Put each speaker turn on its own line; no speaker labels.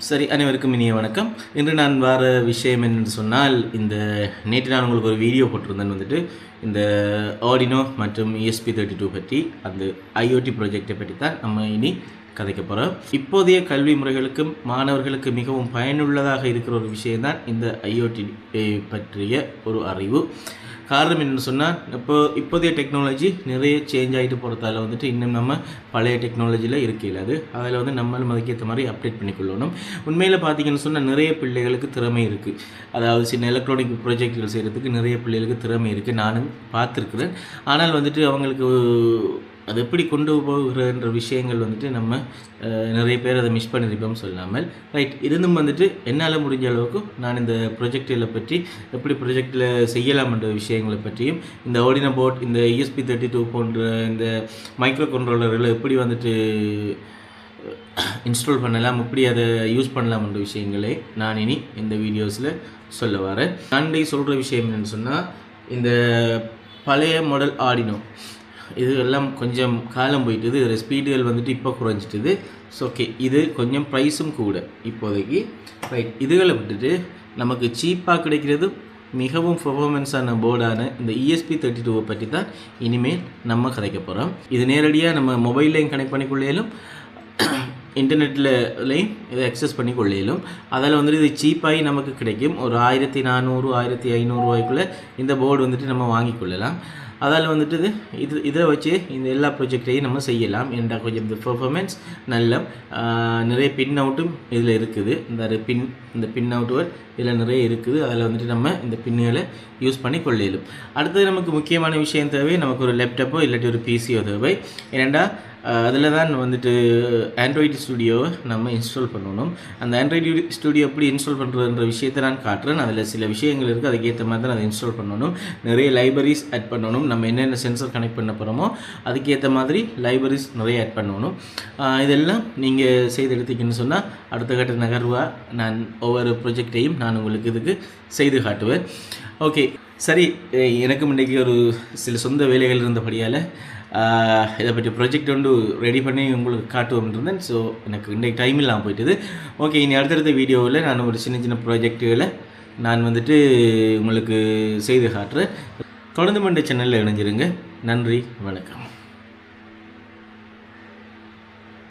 சரி, அனைவருக்கும் இனிய வணக்கம். இன்று நான் வார விஷயம் என்னென்று சொன்னால், நேற்று நான் உங்களுக்கு ஒரு வீடியோ போட்டிருந்தேன் இந்த ஆர்டினோ மற்றும் ESP32 பற்றி, அந்த IoT ப்ராஜெக்டை பற்றி தான் நம்ம இனி கதைக்க போகிறோம். இப்போதைய கல்வி முறைகளுக்கும் மாணவர்களுக்கு மிகவும் பயனுள்ளதாக இருக்கிற ஒரு விஷயம்தான் இந்த IoT பற்றிய ஒரு அறிவு. காரணம் என்னென்னு சொன்னால், இப்போதைய டெக்னாலஜி நிறைய சேஞ்ச் ஆகிட்டு போகிறதால இன்னும் நம்ம பழைய டெக்னாலஜியில் இருக்கையில் அதில் நம்மளும் அதுக்கேற்ற மாதிரி அப்டேட் பண்ணிக்கொள்ளணும். உண்மையில் பார்த்திங்கன்னு சொன்னால் நிறைய பிள்ளைகளுக்கு திறமை இருக்குது. அதாவது சின்ன எலக்ட்ரானிக் ப்ராஜெக்ட்கள் செய்கிறதுக்கு நிறைய பிள்ளைகளுக்கு திறமை இருக்குது, நானும் பார்த்துருக்குறேன். ஆனால் அவங்களுக்கு அது எப்படி கொண்டு போகிறன்ற விஷயங்கள் நம்ம நிறைய பேர் அதை மிஸ் பண்ணியிருப்போம் சொல்லாமல். ரைட், இருந்தும் என்னால் முடிஞ்ச அளவுக்கு நான் இந்த ப்ரொஜெக்டில் பற்றி எப்படி ப்ரொஜெக்டில் செய்யலாம்ன்ற விஷயங்களை பற்றியும், இந்த ஆர்டினோ போர்ட், இந்த ESP32 போன்ற இந்த மைக்ரோ கண்ட்ரோலர்களை எப்படி இன்ஸ்டால் பண்ணலாம், எப்படி அதை யூஸ் பண்ணலாம்ன்ற விஷயங்களை நான் இனி இந்த வீடியோஸில் சொல்ல வரேன். நான் சொல்கிற விஷயம் என்னென்னு சொன்னால், இந்த பழைய மாடல் ஆர்டினோ இது எல்லாம் கொஞ்சம் காலம் போயிட்டுது, இதில் ஸ்பீடுகள் இப்போ குறைஞ்சிட்டுது. ஸோ ஓகே, இது கொஞ்சம் ப்ரைஸும் கூட இப்போதைக்கு. ரைட், இதுகளை விட்டுட்டு நமக்கு சீப்பாக கிடைக்கிறது மிகவும் பெர்ஃபார்மன்ஸான போர்டான இந்த ESP32 பற்றி தான் இனிமேல் நம்ம கதைக்க போகிறோம். இது நேரடியாக நம்ம மொபைல்லையும் கனெக்ட் பண்ணிக்கொள்ளையிலும், இன்டர்நெட்லையும் இதை அக்சஸ் பண்ணி கொள்ளையிலும். அதில் இது சீப்பாகி நமக்கு கிடைக்கும். ஒரு 1400 1500 ரூபாய்க்குள்ளே இந்த போர்டு நம்ம வாங்கிக்கொள்ளலாம். அதால் இதை வச்சு இந்த எல்லா ப்ராஜெக்டையும் நம்ம செய்யலாம். ஏன்னா கொஞ்சம் இந்த பெர்ஃபார்மன்ஸ் நல்ல நிறைய பின் அவுட்டும் இதில் இருக்குது. இந்த பின் அவுட்டுகள் இதில் நிறைய இருக்குது. அதில் நம்ம இந்த பின்னுகளை யூஸ் பண்ணி கொள்ளையிலும். அடுத்தது நமக்கு முக்கியமான விஷயம் தேவை, நமக்கு ஒரு லேப்டாப்போ இல்லாட்டி ஒரு PCயோ தேவை. ஏன்னா அதில் தான் ஆண்ட்ராய்டு ஸ்டுடியோவை நம்ம இன்ஸ்டால் பண்ணணும். அந்த ஆண்ட்ராய்டு ஸ்டுடியோ எப்படி இன்ஸ்டால் பண்ணுறதுன்ற விஷயத்தை நான் காட்டுறேன். அதில் சில விஷயங்கள் இருக்குது, அதுக்கேற்ற மாதிரி தான் அதை இன்ஸ்டால் பண்ணணும். நிறைய லைப்ரரிஸ் ஆட் பண்ணணும். நம்ம என்னென்ன சென்சர் கனெக்ட் பண்ண போகிறோமோ அதுக்கேற்ற மாதிரி லைப்ரரிஸ் நிறைய ஆட் பண்ணணும். இதெல்லாம் நீங்கள் செய்து எடுத்தீங்கன்னு சொன்னால் அடுத்த கட்ட நகர்வாக நான் ஒவ்வொரு ப்ராஜெக்டையும் நான் உங்களுக்கு இதுக்கு செய்து காட்டுவேன். ஓகே, சரி, எனக்கும் இன்றைக்கி ஒரு சில சொந்த வேலைகள் இருந்தபடியால் இதை பற்றி ப்ராஜெக்ட் ரெடி பண்ணி உங்களுக்கு காட்டுவோம்ன்றேன். ஸோ எனக்கு இன்றைக்கு டைம் இல்லாமல் போயிட்டுது. ஓகே, இனி அடுத்தடுத்த வீடியோவில் நான் ஒரு சின்ன சின்ன ப்ராஜெக்டுகளை நான் உங்களுக்கு செய்து காட்டுறேன். தொடர்ந்து மண்ட சேனலில் இணைஞ்சிருங்க. நன்றி, வணக்கம்.